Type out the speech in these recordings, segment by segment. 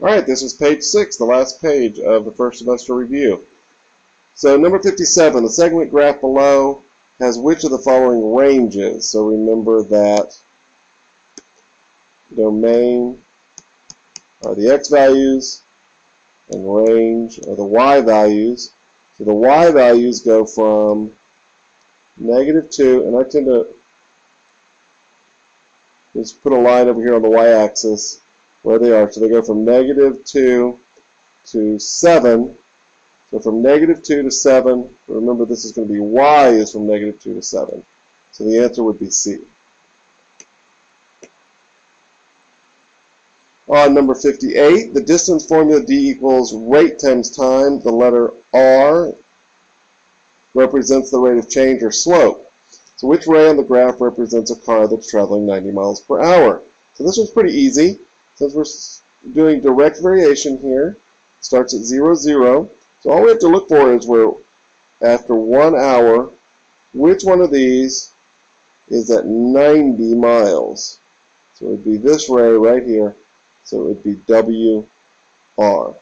All right, this is page 6, the last page of the first semester review. So number 57, the segment graph below has which of the following ranges? So remember that domain are the x values and range are the y values. So the y values go from -2, and I tend to just put a line over here on the y-axis where they are. So they go from -2 to 7. So from -2 to 7, remember this is going to be y is from -2 to 7. So the answer would be C. On number 58, the distance formula D equals rate times time. The letter R represents the rate of change or slope. So which ray on the graph represents a car that's traveling 90 miles per hour? So this one's pretty easy. Since we're doing direct variation here, it starts at 0, 0. So all we have to look for is where after 1 hour, which one of these is at 90 miles? So it would be this ray right here. So it would be WR.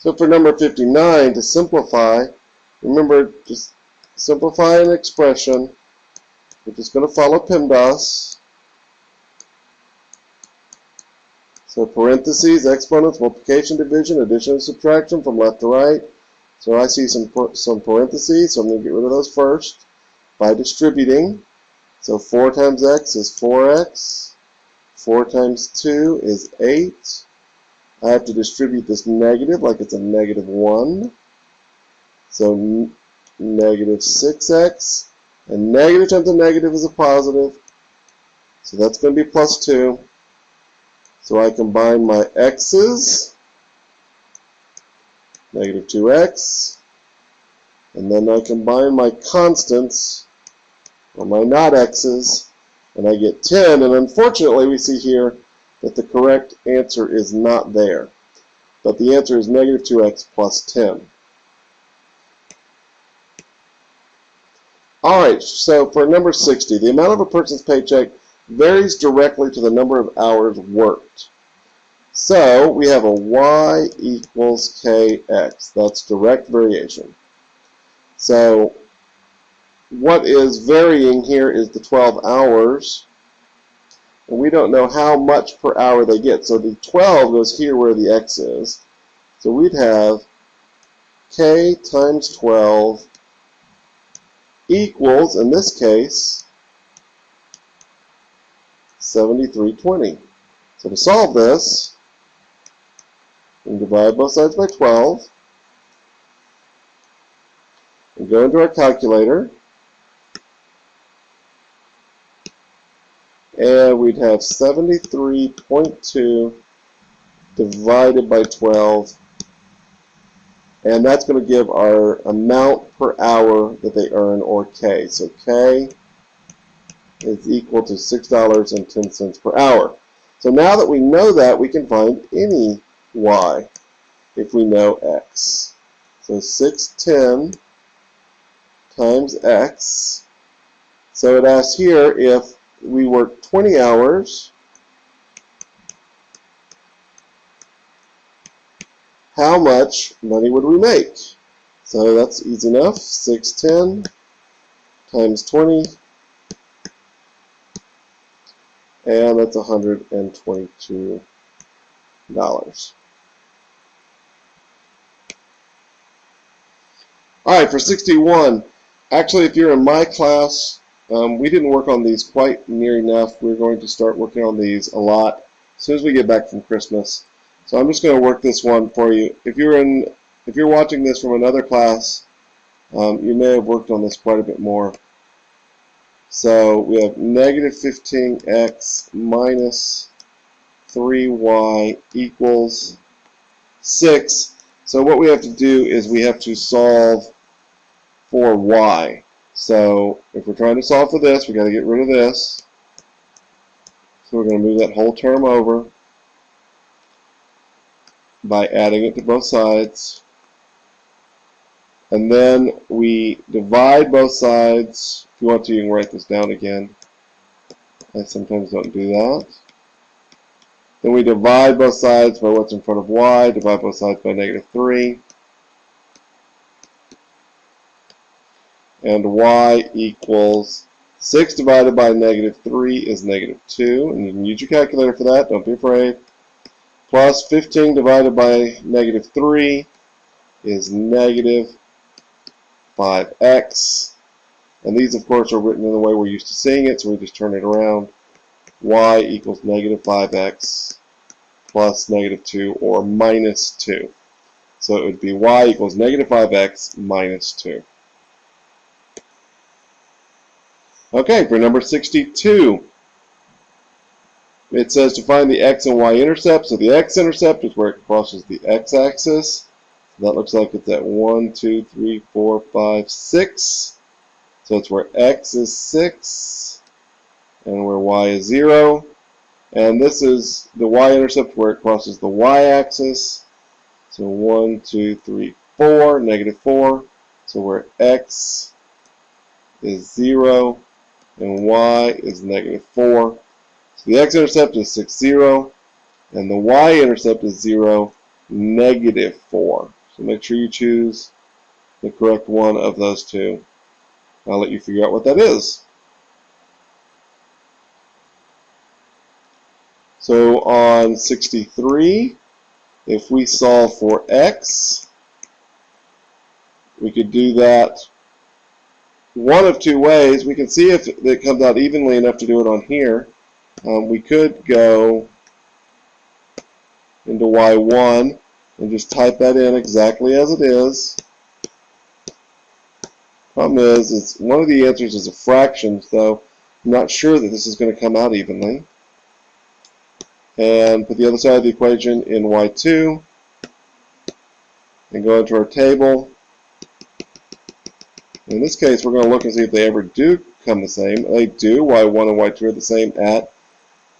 So for number 59, to simplify, remember, just simplify an expression. We're just going to follow PEMDAS. So parentheses, exponents, multiplication, division, addition, and subtraction from left to right. So I see some parentheses, so I'm going to get rid of those first by distributing. So 4 times x is 4x. 4 times 2 is 8. I have to distribute this negative like it's a -1. So -6x. And negative times a negative is a positive. So that's going to be +2. So I combine my x's, -2x. And then I combine my constants, or my not x's, and I get 10, and unfortunately we see here that the correct answer is not there. But the answer is -2x plus 10. Alright, so for number 60, the amount of a person's paycheck varies directly to the number of hours worked. So we have a y equals kx. That's direct variation. So what is varying here is the 12 hours, and we don't know how much per hour they get. So the 12 goes here where the x is. So we'd have k times 12 equals, in this case, 7320. So to solve this, we can divide both sides by 12 and go into our calculator. And we'd have 73.2 divided by 12. And that's going to give our amount per hour that they earn, or K. So K is equal to $6.10 per hour. So now that we know that, we can find any Y if we know X. So 610 times X. So it asks here if we work 20 hours, how much money would we make? So that's easy enough. 610 times 20, and that's $122. Alright, for 61, actually if you're in my class, we didn't work on these quite near enough. We're going to start working on these a lot as soon as we get back from Christmas. So I'm just going to work this one for you. If you're watching this from another class, you may have worked on this quite a bit more. So we have -15x minus 3y equals 6. So what we have to do is we have to solve for y. So if we're trying to solve for this, we've got to get rid of this. So we're going to move that whole term over by adding it to both sides. And then we divide both sides. If you want to, you can write this down again. I sometimes don't do that. Then we divide both sides by what's in front of y, divide both sides by -3. And y equals 6 divided by -3 is -2. And you can use your calculator for that, don't be afraid. Plus 15 divided by -3 is -5x. And these, of course, are written in the way we're used to seeing it, so we just turn it around. Y equals -5x plus -2, or -2. So it would be y equals -5x minus 2. Okay, for number 62, it says to find the x and y intercept. So the x-intercept is where it crosses the x-axis. That looks like it's at 1, 2, 3, 4, 5, 6. So it's where x is 6 and where y is 0. And this is the y-intercept where it crosses the y-axis. So 1, 2, 3, 4, -4. So where x is 0 and y is -4. So the x-intercept is 6, 0. And the y-intercept is 0, -4. So make sure you choose the correct one of those two. I'll let you figure out what that is. So on 63, if we solve for x, we could do that one of two ways. We can see if it comes out evenly enough to do it on here. We could go into y1 and just type that in exactly as it is. Problem is one of the answers is a fraction, so I'm not sure that this is going to come out evenly. And put the other side of the equation in y2 and go into our table. In this case, we're going to look and see if they ever do come the same. They do. y1 and y2 are the same at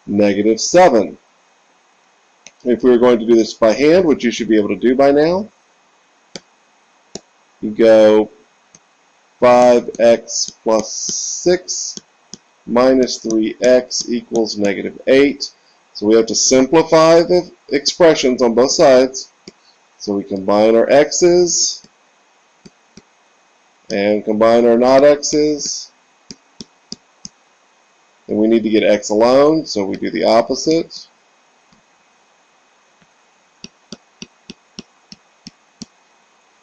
-7. If we were going to do this by hand, which you should be able to do by now, you go 5x plus 6 minus 3x equals -8. So we have to simplify the expressions on both sides. So we combine our x's and combine our not x's. And we need to get x alone, so we do the opposite.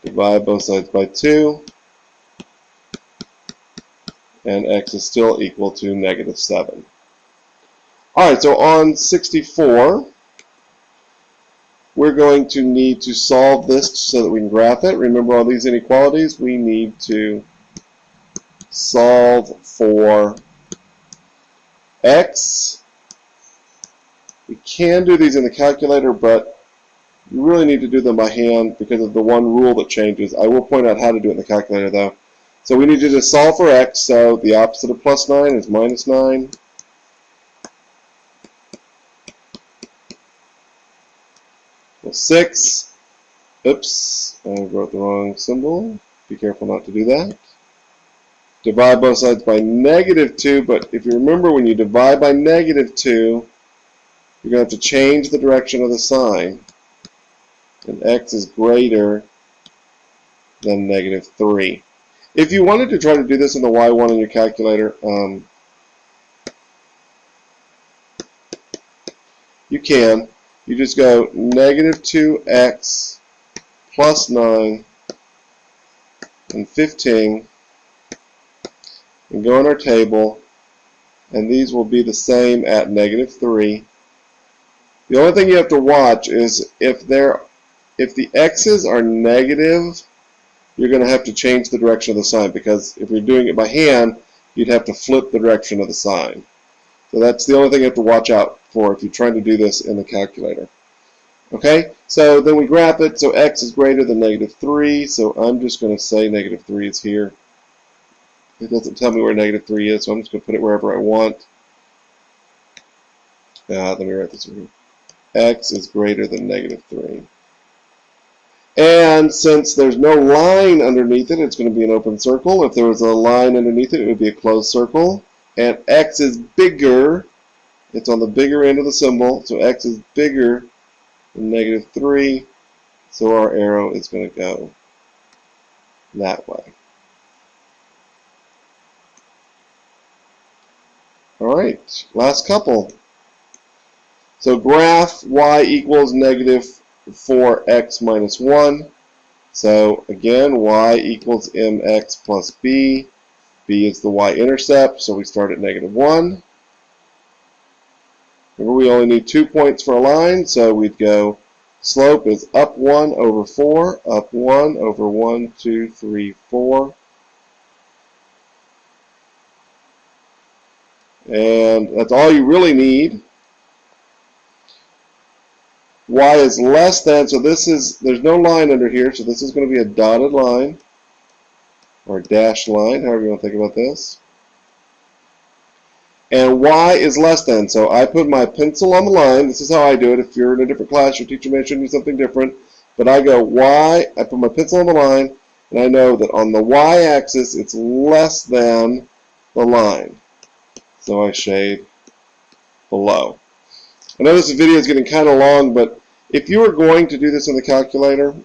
Divide both sides by 2. And x is still equal to -7. Alright, so on 64, we're going to need to solve this so that we can graph it. Remember, all these inequalities, we need to solve for x. We can do these in the calculator, but you really need to do them by hand because of the one rule that changes. I will point out how to do it in the calculator, though. So we need to just solve for x, so the opposite of +9 is -9. Well, 6. Oops, I wrote the wrong symbol. Be careful not to do that. Divide both sides by -2, but if you remember, when you divide by -2, you're going to have to change the direction of the sign. And x is greater than -3. If you wanted to try to do this in the y1 in your calculator, you can. You just go -2x plus 9 and 15 and go in our table, and these will be the same at -3. The only thing you have to watch is if the x's are negative, you're going to have to change the direction of the sign, because if you're doing it by hand, you'd have to flip the direction of the sign. So that's the only thing you have to watch out for if you're trying to do this in the calculator. Okay, so then we graph it, so x is greater than -3, so I'm just going to say -3 is here. It doesn't tell me where -3 is, so I'm just going to put it wherever I want. Let me write this over here. X is greater than -3. And since there's no line underneath it, it's going to be an open circle. If there was a line underneath it, it would be a closed circle. And x is bigger It's on the bigger end of the symbol, so x is bigger than -3, so our arrow is going to go that way. All right, last couple. So graph y equals -4x minus 1. So again, y equals mx plus b. B is the y-intercept, so we start at -1. Remember, we only need 2 points for a line, so we'd go slope is up 1 over 4, up 1 over 1, 2, 3, 4. And that's all you really need. Y is less than, so there's no line under here, so this is going to be a dotted line, or a dashed line, however you want to think about this. And y is less than, so I put my pencil on the line. This is how I do it. If you're in a different class, your teacher may show you something different. But I go y, I put my pencil on the line, and I know that on the y-axis, it's less than the line. So I shade below. I know this video is getting kind of long, but if you are going to do this in the calculator,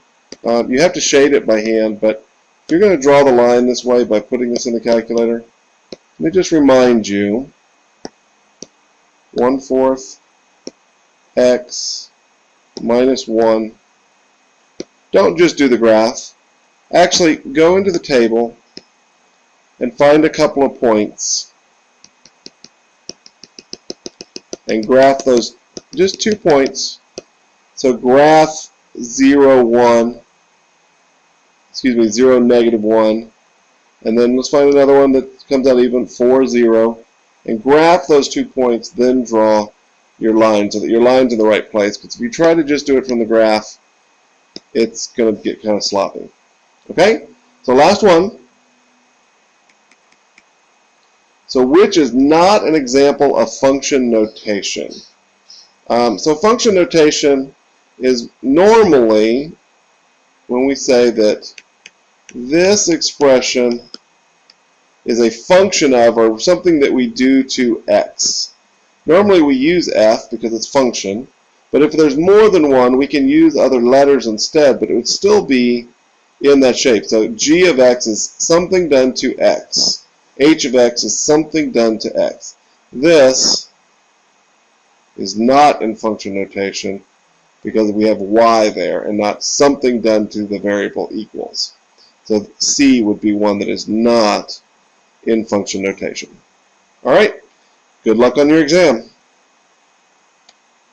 you have to shade it by hand, but if you're going to draw the line this way by putting this in the calculator, let me just remind you, 1/4 x minus 1. Don't just do the graph. Actually, go into the table and find a couple of points and graph those, just 2 points. So graph 0, 1, excuse me, 0, -1, and then let's find another one that comes out even, 4, 0, and graph those 2 points, then draw your line so that your line's in the right place. Because if you try to just do it from the graph, it's going to get kind of sloppy. Okay? So last one. So which is not an example of function notation? So function notation is normally when we say that this expression is a function of, or something that we do to x. Normally we use f because it's function, but if there's more than one, we can use other letters instead, but it would still be in that shape. So g of x is something done to x. H of x is something done to x. This is not in function notation because we have y there and not something done to the variable equals. So C would be one that is not in function notation. All right, good luck on your exam.